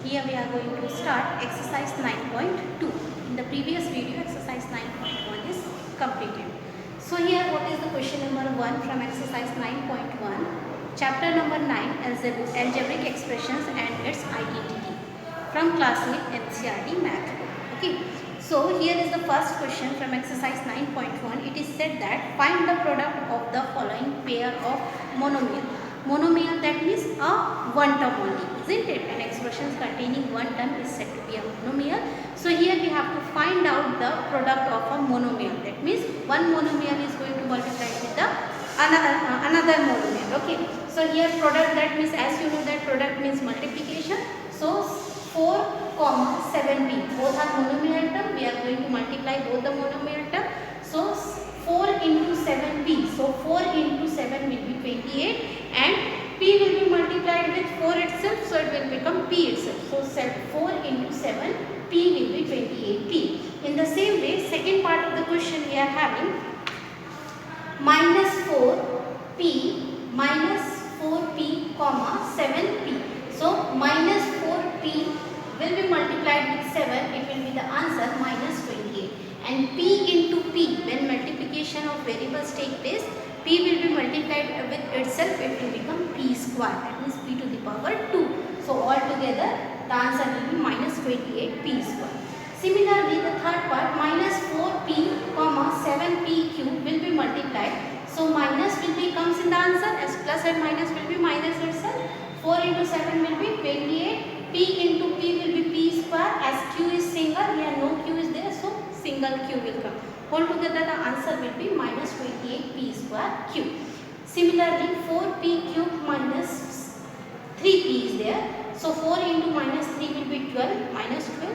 Here we are going to start exercise 9.2. In the previous video, exercise 9.1 is completed. So here what is the question number 1 from exercise 9.1, chapter number 9, algebraic expressions and its identity, from class 8 NCERT math. Okay. So here is the first question from exercise 9.1. It is said that find the product of the following pair of monomial. Monomial, that means a one term only, isn't it? An expression containing one term is said to be a monomial. So here we have to find out the product of a monomial. That means one monomial is going to multiply with the another monomial. Okay. So here product, that means, as you know that product means multiplication. So 4, 7b, both are monomial term. We are going to multiply both the monomial term. So 4 into 7b, so 4 into 7 will be 28 and p will be multiplied with 4 itself, so it will become p itself. So 4 into 7, p will be 28p. In the same way, second part of the question we are having minus 4p minus 4p comma 7p. So minus 4p will be multiplied with 7, it will be the answer minus 28. And p into p, when multiplication of variables take place, p will be multiplied with itself, it will become p square, that means p to the power 2. So altogether the answer will be minus 28 p square. Similarly, the third part, minus 4p comma 7p cube will be multiplied. So minus will be comes in the answer, as plus and minus will be minus itself. 4 into 7 will be 28. P into p will be p square, as q is single, here no q is there, so single q will come. Altogether the answer will be minus 28 p square cube. Similarly, 4p cube minus 3p is there. So 4 into minus 3 will be 12, minus 12.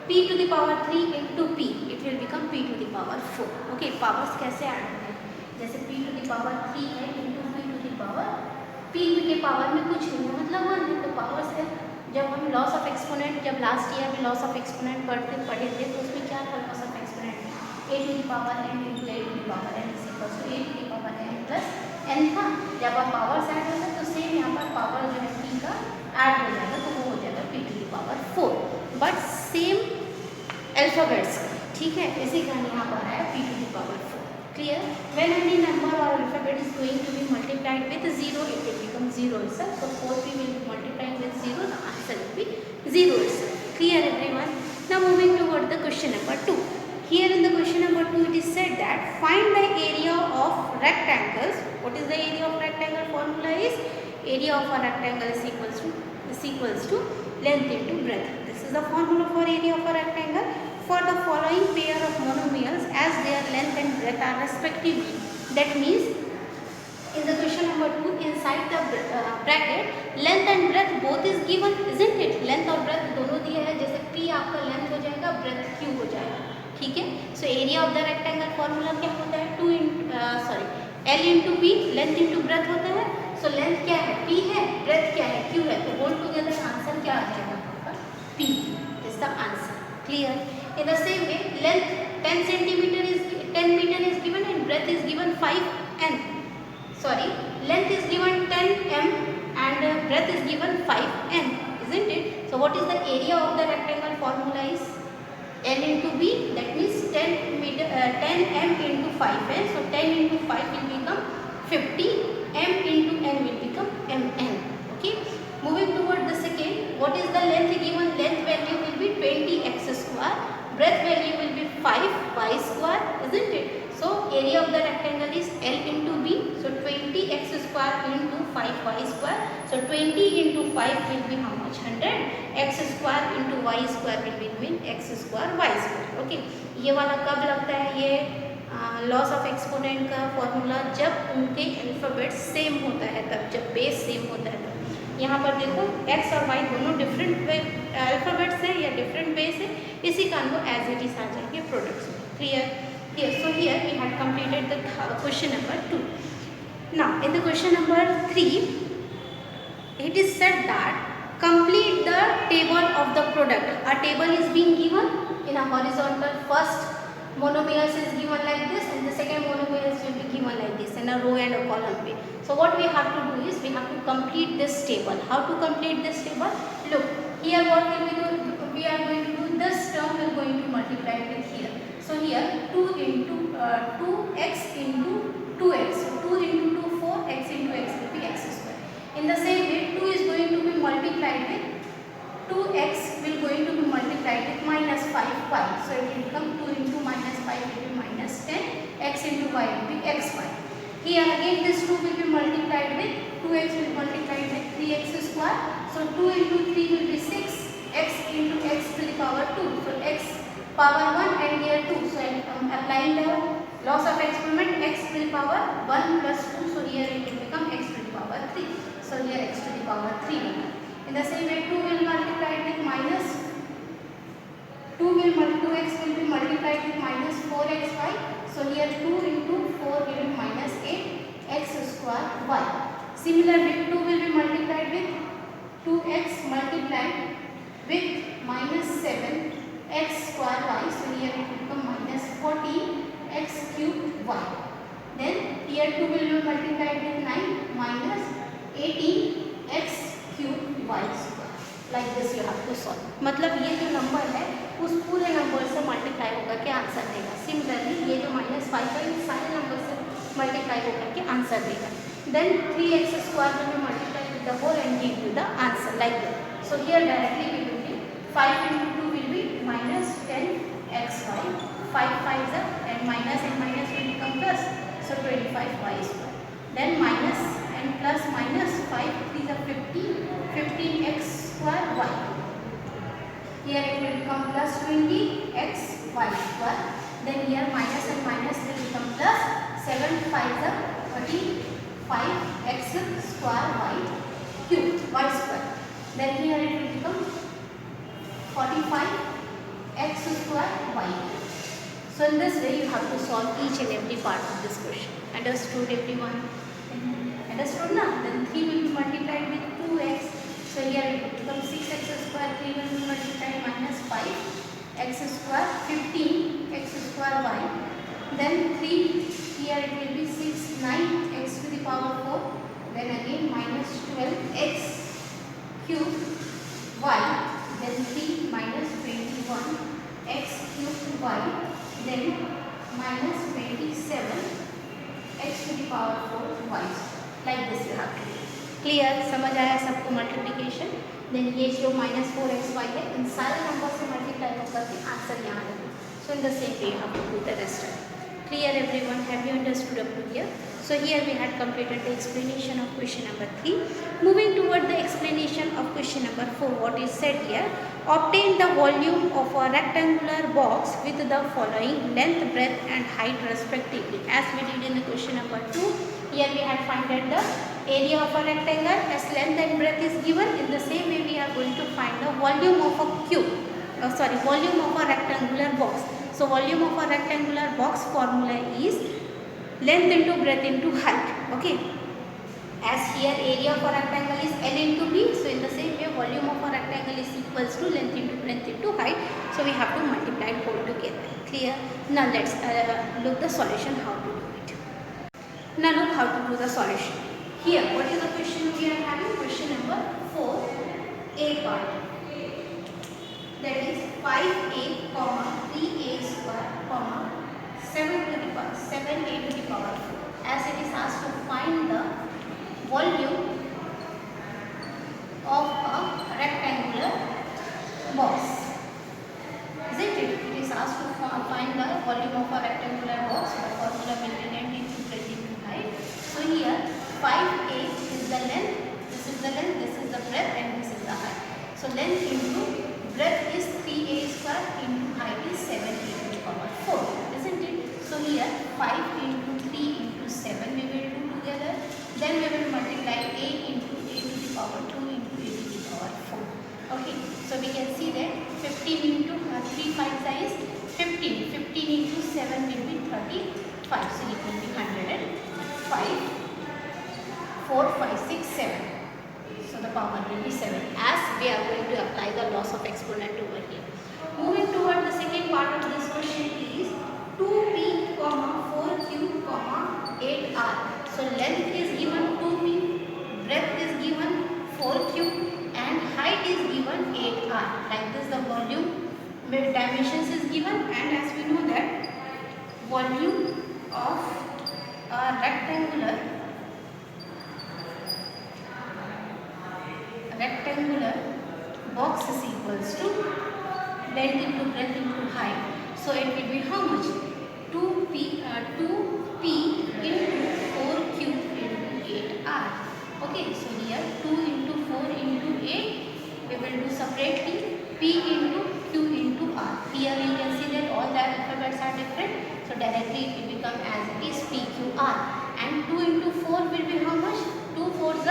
p to the power 3 into p, it will become p to the power 4. Okay, powers कैसे add होते हैं? जैसे p to the power 3 है into p to the power, p के power में कुछ नहीं है, मतलब 1 है, तो पावर्स है. जब हम लॉस ऑफ एक्सपोनेंट, जब लास्ट ईयर में लॉस ऑफ एक्सपोनेंट पढ़े थे, तो उसमें क्या था loss of exponent? a to the power n into a to the power n is equal to a to the power n plus n था. जब आप पावर्स ऐड होगा तो सेम यहाँ पर पावर जो है p का ऐड हो जाएगा, तो वो हो जाएगा p to the power 4, but same alphabets, ठीक है. इसी का यहाँ पर आया p to the power 4. Clear? When any number or alphabet is going to be multiplied with 0, it will become 0 itself. So 4p will be multiplied with 0, the answer will be 0 itself. Clear everyone? Now moving toward the question number 2. Here in the question number 2, it is said that find the area of rectangles. What is the area of rectangle? Formula is area of a rectangle is equals to length into breadth. This is the formula for area of a rectangle. For the following pair of monomials as their length and breadth are respectively. That means in the question number 2, inside the bracket, length and breadth both is given, isn't it? Length और breadth दोनों दिए हैं. जैसे p आपका length हो जाएगा, breadth q हो जाएगा, ठीक है. So area of the rectangle formula क्या होता है? L into p, length into breadth होता है. So length क्या है? p है, breadth क्या है? q है. तो whole together आंसर क्या आ जाएगा आपका? p is the answer. Clear? In the same way, length 10 meter is given and breadth is given 5n. Sorry, length is given 10m and breadth is given 5n, isn't it? So what is the area of the rectangle formula is L into B, that means 10m into 5n. So 10 into 5 will become 50, m into n will become mn. Okay. Moving toward the second, what is the length given? Length value will be 20x square, breadth value will be 5y square, isn't it? So area of the rectangle is L into B, so 20x square into 5y square. So 20 into 5 will be how much? 100. X square into y square will be x square y square. Okay. ये वाला कब लगता है? ये loss of exponent का formula जब उनके alphabet same होता है, तब जब बेस सेम होता है तब. यहाँ पर देखो x और y दोनों डिफरेंट अल्फाबेट्स है या डिफरेंट बेस है, इसी कारण वो एज इट इज आ जाएंगे प्रोडक्ट्स में. Clear? Yes, so here we had completed the question number 2. Now in the question number 3, it is said that complete the table of the product. A table is being given in a horizontal. First monomials is given like this and the second monomials will be given like this in a row and a column way. So what we have to do is we have to complete this table. How to complete this table? Look, here what will we do? We are going to do this term will going to multiply with here. So here 2 into 2x into 2x. So 2 into 2 4, x into x will be x square. In the same way 2 is going to be multiplied with 2x will going to be multiplied with minus 5y. So it will become 2 into minus 5 will be minus 10, x into y will be xy. Here again this 2 will be multiplied with 2x will be multiplied with 3x square. So 2 into 3 will be 6, x into x to the power 2. So x power 1 and here 2. So I am applying the laws of experiment, x to the power 1 plus 2. So here it will become x to the power 3. So here x to the power 3 will come. In the same way 2 will multiply with minus 2x will be multiplied with minus 4xy. So here 2 into 4 will be minus 8x square y. Similarly 2 will be multiplied with 2x multiplied with minus 7x square y. So here it will become minus 14x cube y. Then here 2 will be multiplied with 9 minus 18x cube y square. Like this you have to solve. मतलब ये जो number है उस पूरे number से multiply होकर के answer देगा. सिमिलरली ये जो माइनस 5 है इन सारे नंबर से मल्टीप्लाई होकर के आंसर देगा. Then 3x square will be multiplied with the whole and give you the answer like that. So here directly we will be 5 into 2 will be minus 10xy. 5 5s are and minus will become plus. So 25y square. Then minus and plus minus 5 is a 15x square y. Here it will become plus 20x y square. Then here minus and minus will become plus 7 5 is 35x square y cube y square. Then here it will become 45x square y. So in this way you have to solve each and every part of this question. Understood everyone? Understood now? Then 3 will be multiplied with 2x. So here it will become 6x square. 3 will be multiplied minus 5x square 15x square y. Then 3 here it will be 6 9x to the power 4. Then again minus 12x cube y. Then 3 minus 21x cube y. Then minus 27x to the power 4 y. Like this you have to do. Clear? समझ आया सबको multiplication? Then ये जो minus 4xy है इन सारे number से multiply होकर के आंसर यहाँ लगे. So in the same way you have to do the rest. Clear everyone? Have you understood up to here? So here we had completed the explanation of question number 3. Moving toward the explanation of question number 4, what is said here? Obtain the volume of a rectangular box with the following length, breadth and height respectively. As we did in the question number 2, here we had found that the area of a rectangle as length and breadth is given. In the same way we are going to find the volume of a cube. Volume of a rectangular box. So volume of a rectangular box formula is length into breadth into height. Okay. As here area of a rectangle is L into B. So in the same way volume of a rectangle is equals to length into breadth into height. So we have to multiply it whole together. Clear? Now let's look the solution how to do it. Now look how to do the solution. Here what is the question we are having? Question number 4, A part. That is 5a, 3a square, 7a to the power 4. As it is asked to find the volume of a rectangular box. Isn't it? It is asked to find the volume of a rectangular box. The formula will be length into breadth into height. So here 5a is the length, this is the length, this is the breadth and this is the height. So length into breadth is 3a square into height is 7a to the power 4, isn't it? So here 5 into 3 into 7 we will do together. Then we will multiply a into a to the power 2 into a to the power 4. Okay, so we can see that 15 into 3 5 is 15. 15 into 7 will be 35. So it will be 105. 4 5 6 7. So the power will be 7 as we are going to apply the laws of exponent over here. Moving toward the second part of this question is 2p, 4q, 8r. So length is given 2p, breadth is given 4q and height is given given 8R. Like this the volume dimensions is given, and as we know that volume of a rectangular box is equals to length into breadth into height. So it will be how much? 2p into 4q into 8r. Okay, so here 2 into 4 into 8 we will do separately, p into q into r. Here you can see that all the alphabets are different, so directly it will become as it is p q r. And 2 into 4 will be how much? 2 4s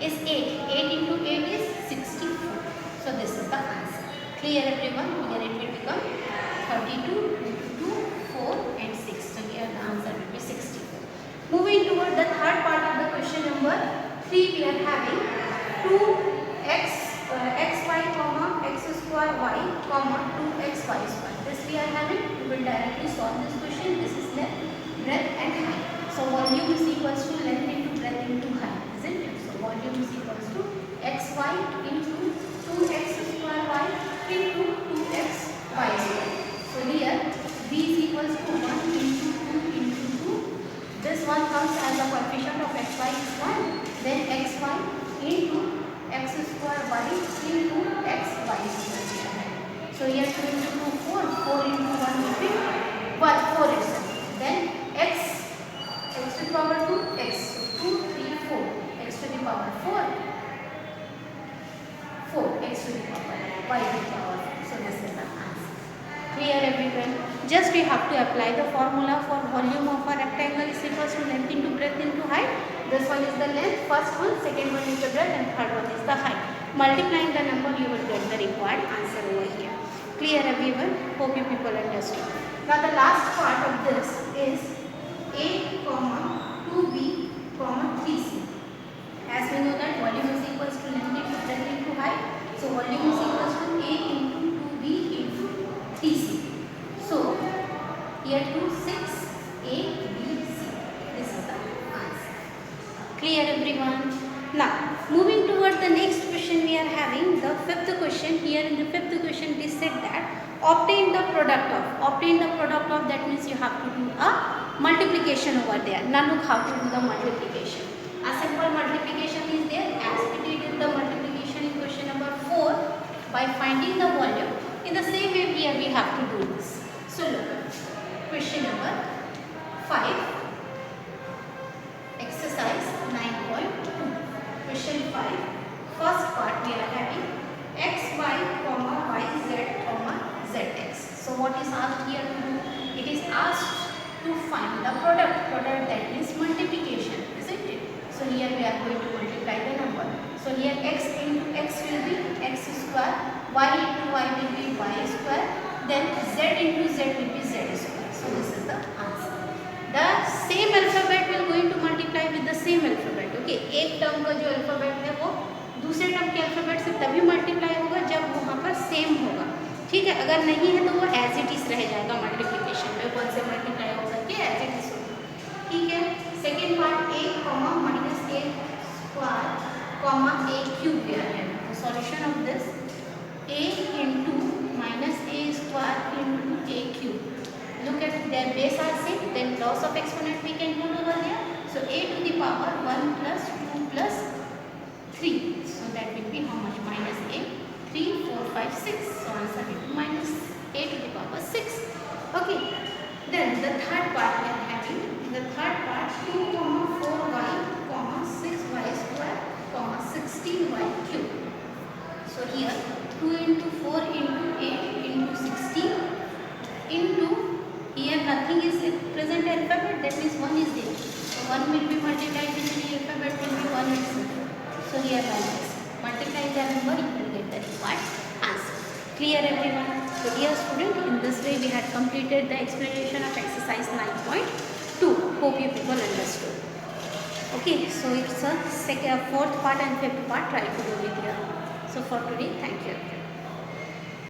is 8. 8 into 8 is 64. So this is the answer. Clear everyone? Here it will become 32 into 2, 4 and 6. So here the answer will be 64. Moving toward the third part of the question number 3, we are having 2x xy comma x square y comma 2xy square. This we are having. We will directly solve this question. This is length, breadth and height. So volume is equals to length into breadth into height, isn't it? So volume is equals to xy into 2x square y into 2xy square. So here v is equals to 1 into 2 into 2. This one comes as the coefficient of xy is 1. Then xy into x square y into xy square. So here 2 into 2 4. 4 into 1 will be 4 itself. Then x to the power 2 x. 2 3 4 x to the power 4 x to the power y to the power 4. So this is the answer. Clear everyone? Just we have to apply the formula for volume of a rectangle is equals to length into breadth into height. This one is the length, first one, second one is the breadth, and third one is the height. Multiplying the number, you will get the required answer over here. Clear everyone? Hope you people understood. Now the last part of this is a, 2b, 3c. As we know that volume is equals to length into breadth into height. So volume is equals to a into 2b into 3c. So here 2, 6, a, b, c. This is the answer. Clear everyone? Now moving toward the next question, we are having the fifth question. Here in the fifth question it is said that obtain the product of, that means you have to do a multiplication over there. Now look how to do the multiplication. A simple multiplication is there as we did the multiplication in question number 4 by finding the volume. In the same way here we have to do this. So look at question number 5, exercise 9.2. Question 5, first part we are having x, y, y, z, zx. So what is asked here to do? It is asked to find the product. That means multiplication, isn't it? So here we are going to multiply the number. So here x into x will be x square, y into y will be y square, then z into z will be z square. So this is the answer. The same alphabet will going to multiply with the same alphabet. Okay, एक term का जो alphabet है वो दूसरे term के alphabet से तभी multiply होगा जब वहाँ पर सेम होगा. ठीक है, अगर नहीं है तो वो एज इट इज रह जाएगा मल्टीप्लिकेशन में. कौन से मल्टीप्लाई होगा कि एज इट इज होगा. ठीक है. Second part a, minus a square, a cube we are having. The solution of this a into minus a square into a cube. Look at their base are same, then loss of exponent we can put over there. So a to the power 1 plus 2 plus 3. So that will be how much? Minus a. 3, 4, 5, 6. So answer will be minus a to the power 6. Okay. Then the third part we are having. The third part 2, 4y, 6y square, 16y cube. So here 2 into 4 into 8 into 16 into, here nothing is present alphabet, that means 1 is there. So 1 will be multiplied in the alphabet will be 1 itself. So here values. Multiply the number, you will get the required answer. Clear everyone? So dear student, in this way we had completed the explanation of exercise 9.2. Hope you people understood. Okay, so it's a fourth part and fifth part. Try to do it here. So for today, thank you.